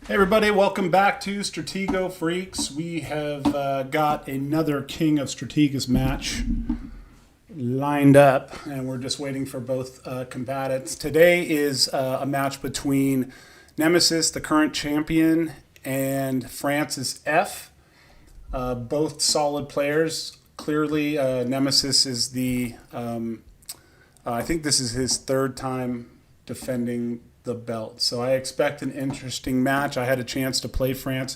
Hey everybody, welcome back to Stratego Freaks. We have got another King of Strategus match lined up, and we're just waiting for both combatants. Today is a match between Nemesis, the current champion, and Francis F. Both solid players. Clearly, Nemesis is I think this is his third time defending the belt. So I expect an interesting match. I had a chance to play Christian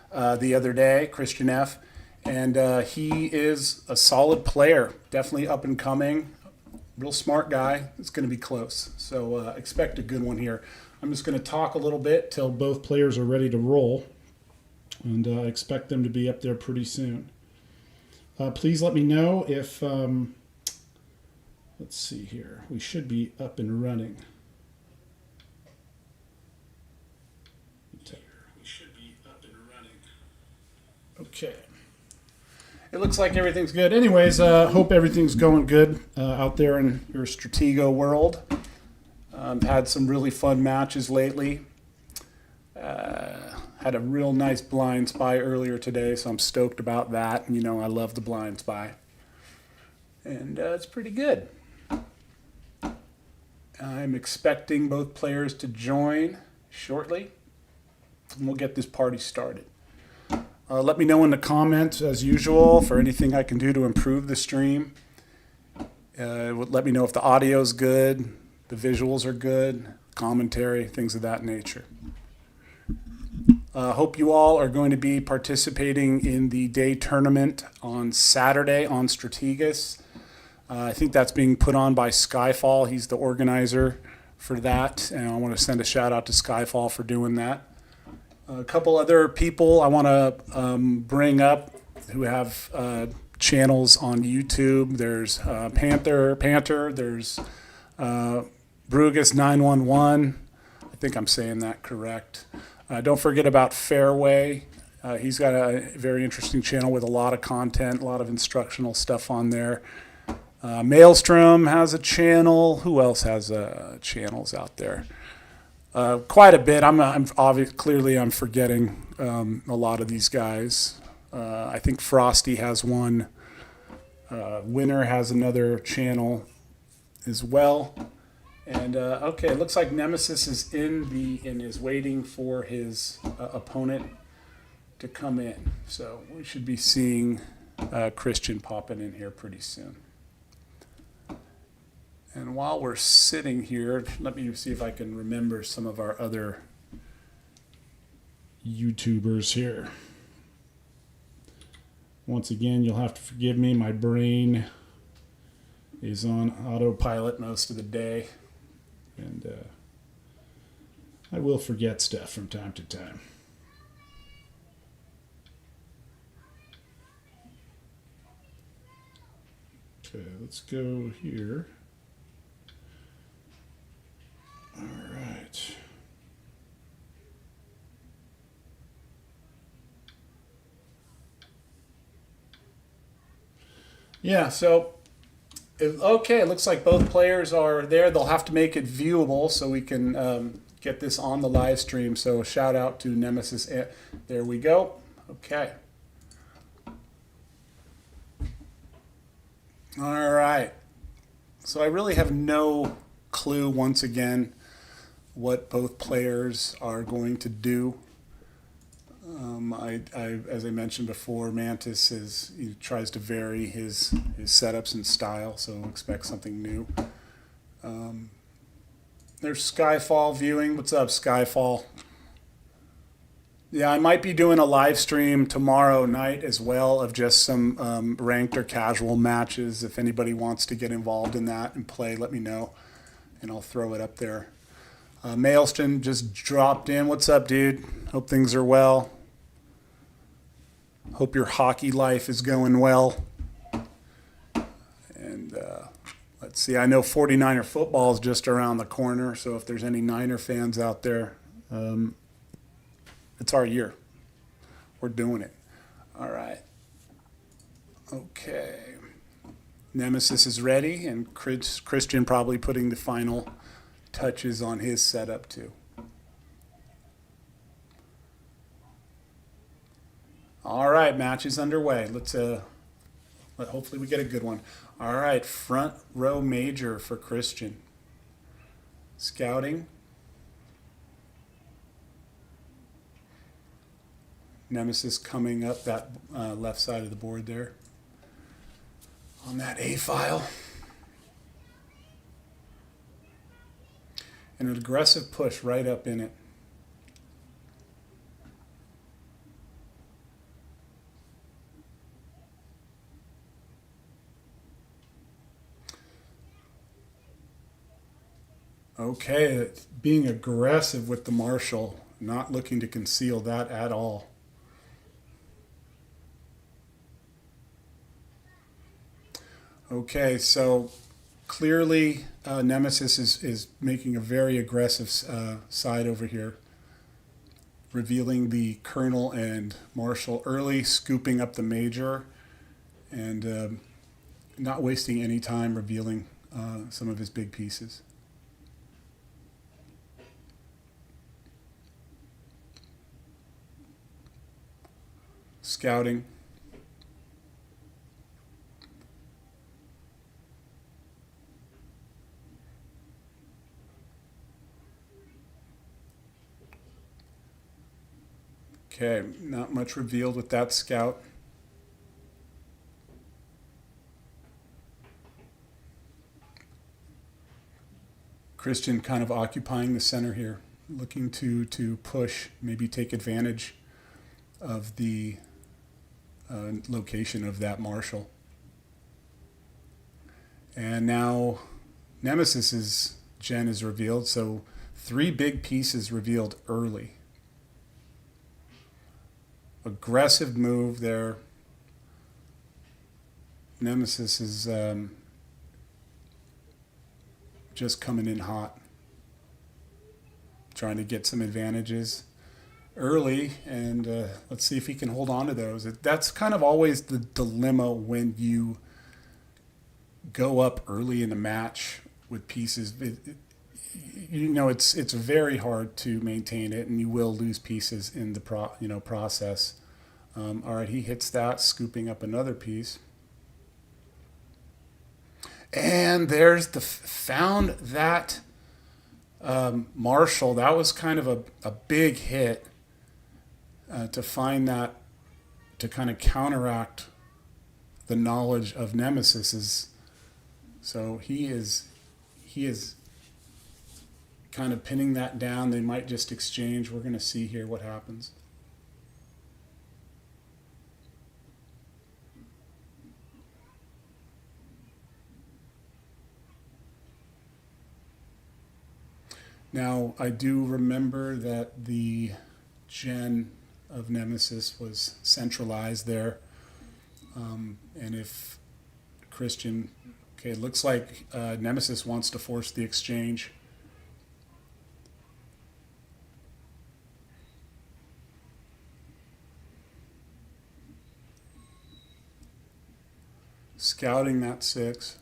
the other day, ChristianF, and he is a solid player, definitely up and coming, real smart guy. It's going to be close. So expect a good one here. I'm just going to talk a little bit till both players are ready to roll, and I expect them to be up there pretty soon. Please let me know if... let's see here. We should be up and running. Okay. It looks like everything's good. Anyways, hope everything's going good out there in your Stratego world. Had some really fun matches lately. Had a real nice blind spy earlier today, so I'm stoked about that. You know, I love the blind spy. And it's pretty good. I'm expecting both players to join shortly, and we'll get this party started. Let me know in the comments, as usual, for anything I can do to improve the stream. Let me know if the audio is good, the visuals are good, commentary, things of that nature. Hope you all are going to be participating in the day tournament on Saturday on Strategus. I think that's being put on by Skyfall. He's the organizer for that, and I want to send a shout out to Skyfall for doing that. A couple other people I want to bring up who have channels on YouTube. There's Panther. There's Brugus911. I think I'm saying that correct. Don't forget about Fairway. He's got a very interesting channel with a lot of content, a lot of instructional stuff on there. Maelstrom has a channel. Who else has channels out there? Quite a bit. Clearly I'm forgetting a lot of these guys. I think Frosty has one. Winner has another channel as well. And okay, it looks like Nemesis is and is waiting for his opponent to come in. So we should be seeing Christian popping in here pretty soon. And while we're sitting here, let me see if I can remember some of our other YouTubers here. Once again, you'll have to forgive me. My brain is on autopilot most of the day. And I will forget stuff from time to time. Okay, let's go here. All right. Yeah, so, okay, it looks like both players are there. They'll have to make it viewable so we can get this on the live stream. So shout out to Nemesis. There we go. Okay. All right. So I really have no clue, once again, what both players are going to do. As I mentioned before, Mantis he tries to vary his setups and style, so expect something new. There's Skyfall viewing. What's up, Skyfall? Yeah, I might be doing a live stream tomorrow night as well of just some ranked or casual matches. If anybody wants to get involved in that and play, let me know, and I'll throw it up there. Maelstrom just dropped in. What's up, dude? Hope things are well. Hope your hockey life is going well. And let's see, I know 49er football is just around the corner, so if there's any Niner fans out there, it's our year. We're doing it. All right. Okay. Nemesis is ready, and Christian probably putting the final touches on his setup too. All right, match is underway. Hopefully we get a good one. All right, front row major for Christian. Scouting. Nemesis coming up that left side of the board there on that A file. And an aggressive push right up in it. Okay, being aggressive with the marshal, not looking to conceal that at all. Okay, so clearly Nemesis is making a very aggressive side over here, revealing the colonel and marshal early, scooping up the major, and not wasting any time revealing some of his big pieces. Scouting. Okay, not much revealed with that scout. Christian kind of occupying the center here, looking to push, maybe take advantage of the location of that marshal. And now Nemesis's gen is revealed, so 3 big pieces revealed early. Aggressive move there. Nemesis is just coming in hot, trying to get some advantages early, and let's see if he can hold on to those. That's kind of always the dilemma when you go up early in the match with pieces. It's very hard to maintain it, and you will lose pieces in the process. All right, he hits that, scooping up another piece. And there's found that marshal. That was kind of a big hit to find that, to kind of counteract the knowledge of Nemesis's. So he is kind of pinning that down. They might just exchange. We're going to see here what happens. Now, I do remember that the gen of Nemesis was centralized there. And if Christian, okay, it looks like Nemesis wants to force the exchange. Scouting that 6.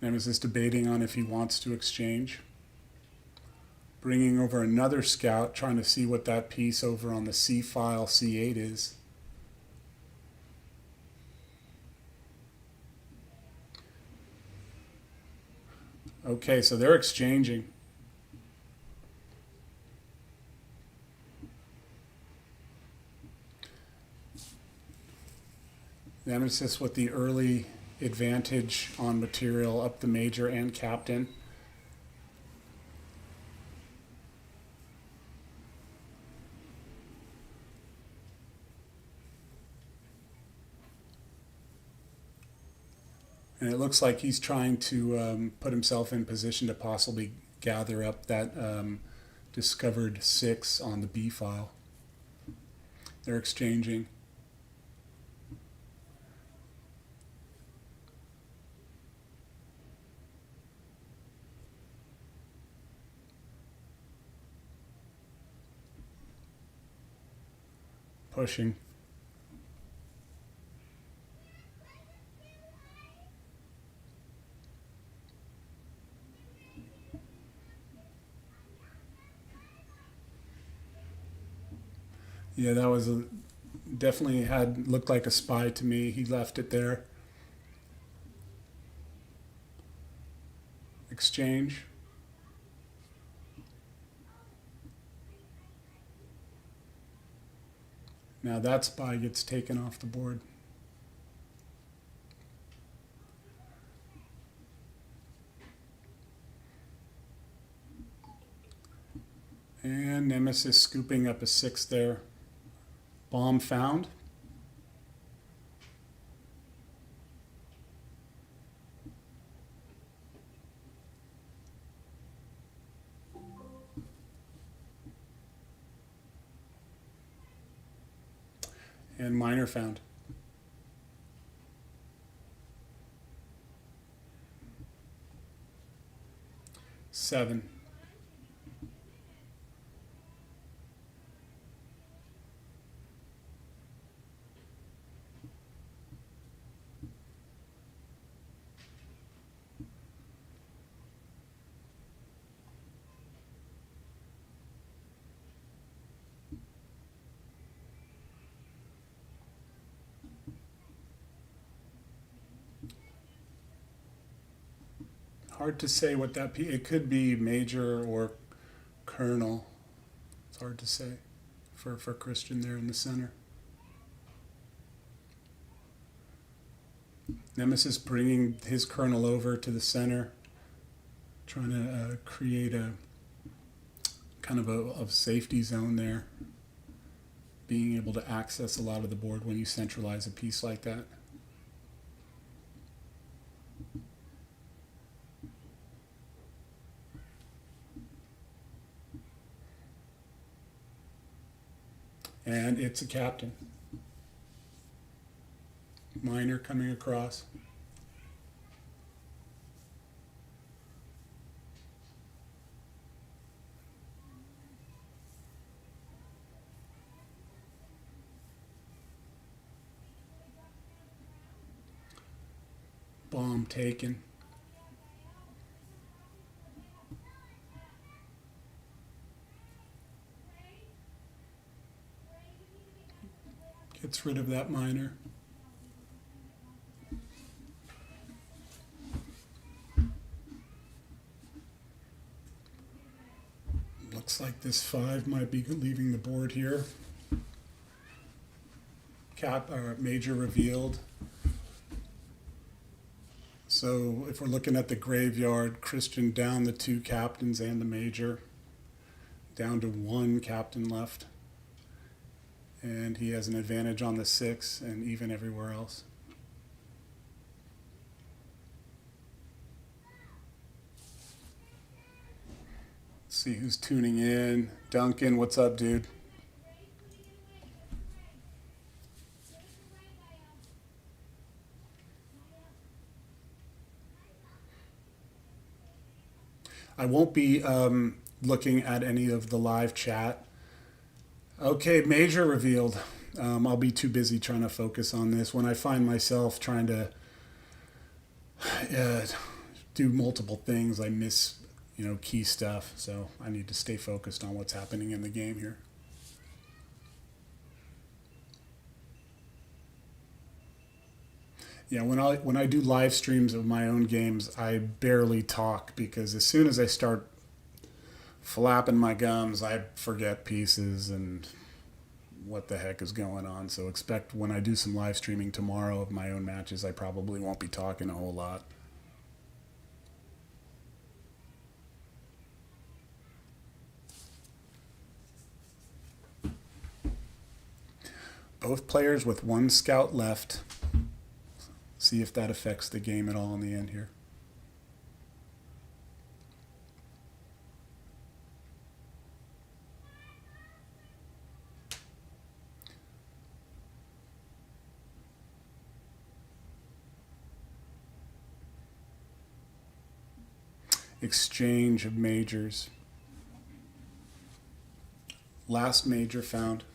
Nemesis debating on if he wants to exchange. Bringing over another scout, trying to see what that piece over on the C file, C8 is. Okay, so they're exchanging. Nemesis with the early advantage on material up the major and captain. And it looks like he's trying to put himself in position to possibly gather up that discovered 6 on the B file. They're exchanging. pushing. Yeah, that was definitely had looked like a spy to me. He left it there. Exchange. Now that spy gets taken off the board. And Nemesis scooping up a 6 there. Bomb found. And miner found. Seven. Hard to say what that it could be major or colonel. It's hard to say for Christian there in the center. Nemesis bringing his colonel over to the center, trying to create a kind of a safety zone there, being able to access a lot of the board when you centralize a piece like that. And it's a captain. Miner coming across. Bomb taken. Gets rid of that miner. Looks like this 5 might be leaving the board here. Major revealed. So if we're looking at the graveyard, Christian down the 2 captains and the major, down to 1 captain left. And he has an advantage on the 6 and even everywhere else. Let's see who's tuning in. Duncan, what's up, dude? I won't be looking at any of the live chat. Okay, major revealed. I'll be too busy trying to focus on this. When I find myself trying to do multiple things, I miss, key stuff. So I need to stay focused on what's happening in the game here. Yeah, when I do live streams of my own games, I barely talk because as soon as I start flapping my gums, I forget pieces and what the heck is going on. So expect when I do some live streaming tomorrow of my own matches, I probably won't be talking a whole lot. Both players with 1 scout left. See if that affects the game at all in the end here. Exchange of majors. Last major found.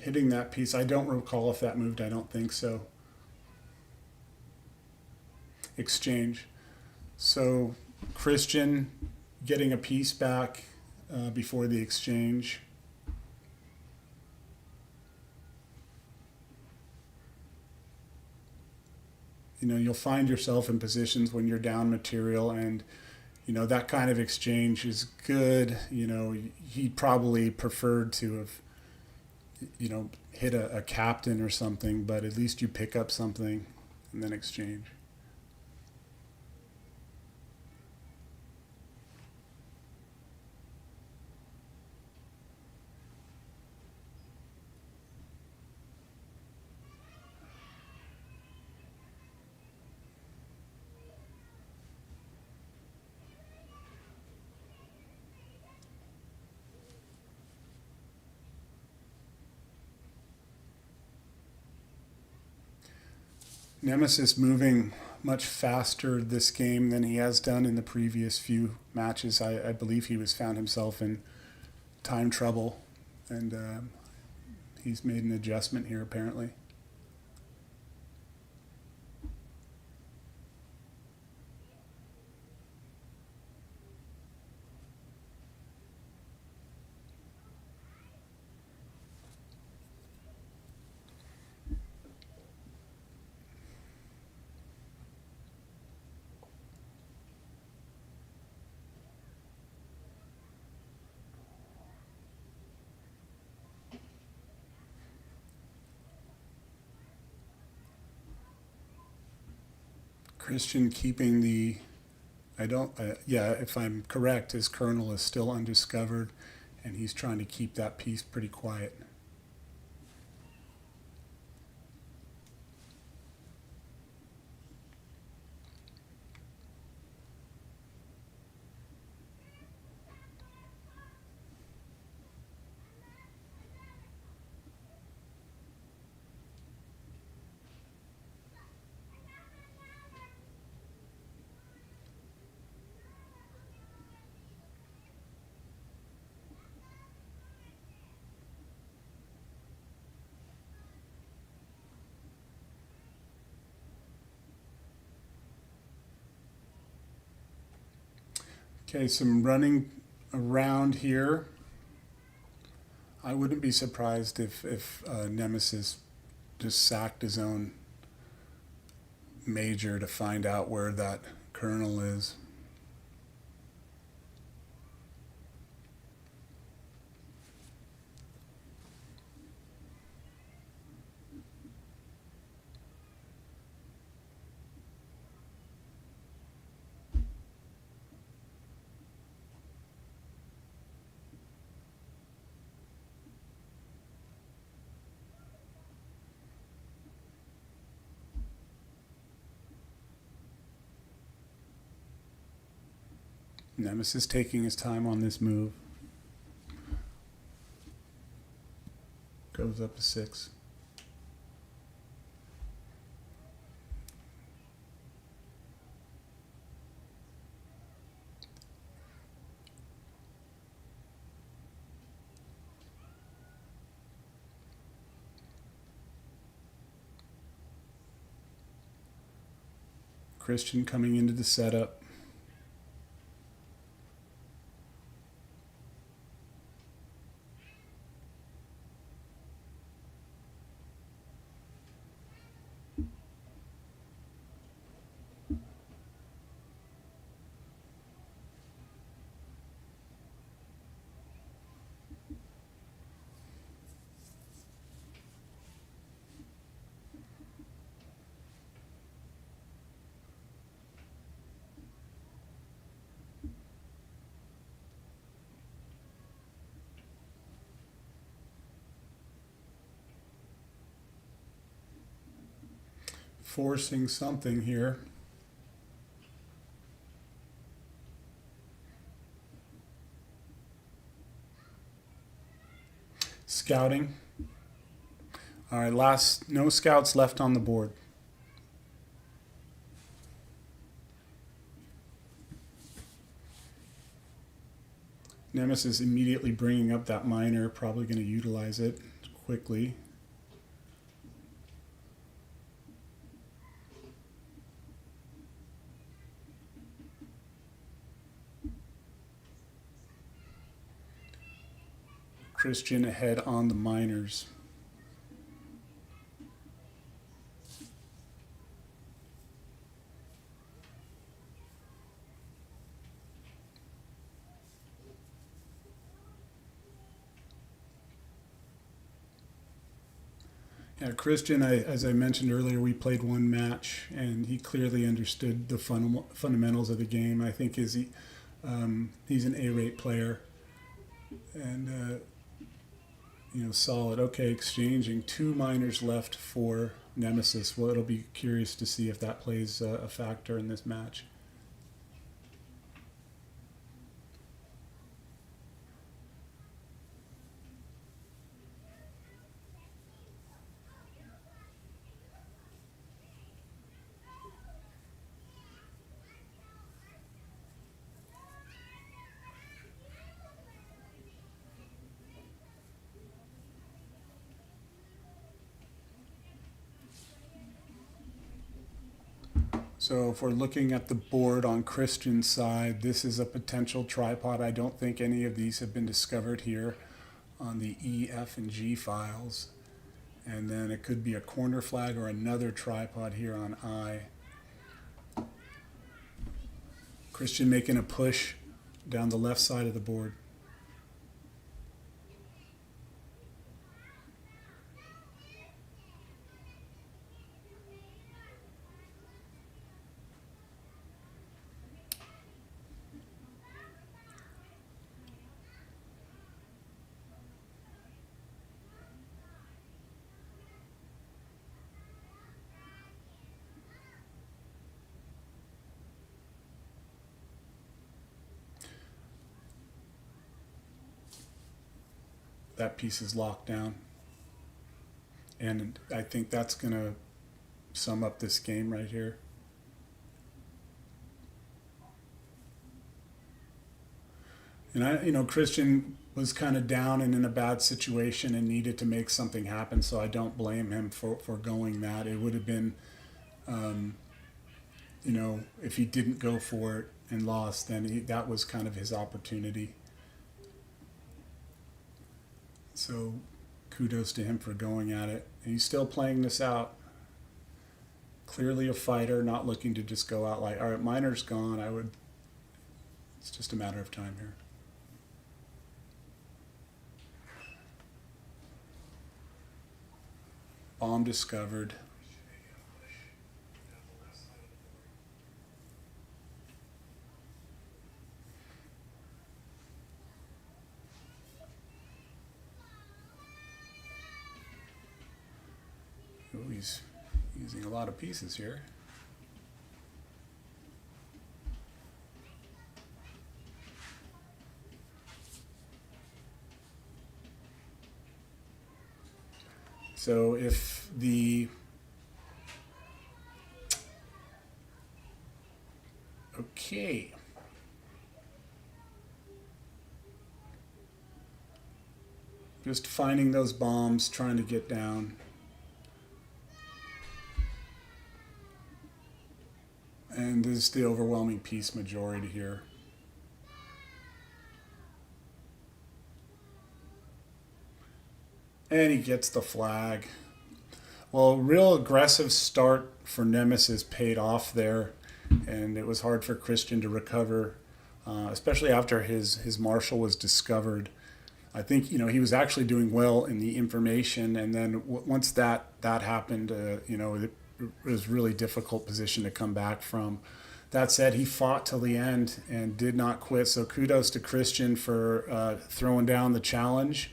hitting that piece. I don't recall if that moved. I don't think so. Exchange. So Christian getting a piece back before the exchange. You know, you'll find yourself in positions when you're down material, and you know that kind of exchange is good. You know, he probably preferred to have, you know, hit a captain or something, but at least you pick up something and then exchange. Nemesis moving much faster this game than he has done in the previous few matches. I believe he was found himself in time trouble, and he's made an adjustment here apparently. Christian keeping the, yeah, if I'm correct, his colonel is still undiscovered, and he's trying to keep that piece pretty quiet. Okay, some running around here. I wouldn't be surprised if Nemesis just sacked his own major to find out where that colonel is. Nemesis taking his time on this move. Goes up to 6. Christian coming into the setup. Forcing something here. Scouting. All right, no scouts left on the board. Nemesis immediately bringing up that miner, probably going to utilize it. quickly. Christian ahead on the minors. Yeah, Christian, as I mentioned earlier, we played one match, and he clearly understood the fundamentals of the game. I think he's an A-rate player, and solid. Okay, exchanging 2 minors left for Nemesis. Well, it'll be curious to see if that plays a factor in this match. So if we're looking at the board on Christian's side, this is a potential tripod. I don't think any of these have been discovered here on the E, F, and G files. And then it could be a corner flag or another tripod here on I. Christian making a push down the left side of the board. That piece is locked down. And I think that's going to sum up this game right here. And Christian was kind of down and in a bad situation and needed to make something happen, so I don't blame him for going that. It would have been, if he didn't go for it and lost, then that was kind of his opportunity. So kudos to him for going at it. And he's still playing this out. Clearly a fighter, not looking to just go out like, all right, minor's gone. It's just a matter of time here. Bomb discovered. Oh, he's using a lot of pieces here. So if okay. Just finding those bombs, trying to get down. And this is the overwhelming piece majority here. And he gets the flag. Well, real aggressive start for Nemesis paid off there. And it was hard for Christian to recover, especially after his marshal was discovered. I think, he was actually doing well in the information. And then once that happened, it was a really difficult position to come back from. That said, he fought till the end and did not quit. So kudos to Christian for throwing down the challenge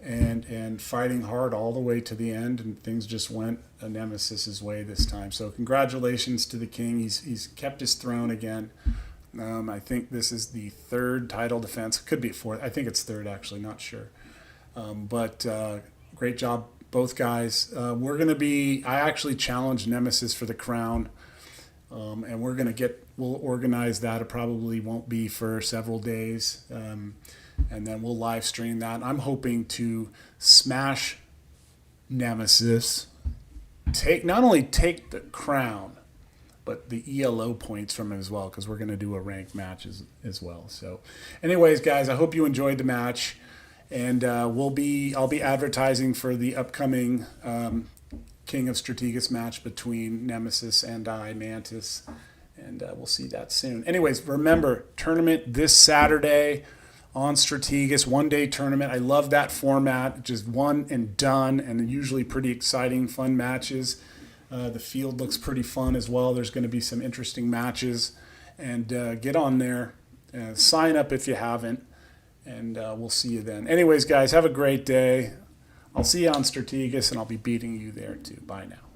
and fighting hard all the way to the end. And things just went Nemesis's way this time. So congratulations to the king. He's kept his throne again. I think this is the 3rd title defense. Could be 4th. I think it's 3rd, actually. Not sure. But great job, both guys. I actually challenged Nemesis for the crown. And we'll organize that. It probably won't be for several days. And then we'll live stream that. I'm hoping to smash Nemesis. Not only take the crown, but the ELO points from it as well, because we're going to do a ranked match as well. So anyways, guys, I hope you enjoyed the match. And I'll be advertising for the upcoming King of Strategus match between Nemesis and Mantis. And we'll see that soon. Anyways, remember, tournament this Saturday on Strategus, one-day tournament. I love that format, just one and done, and usually pretty exciting, fun matches. The field looks pretty fun as well. There's going to be some interesting matches. And get on there. Sign up if you haven't. And we'll see you then. Anyways, guys, have a great day. I'll see you on Strategus, and I'll be beating you there too. Bye now.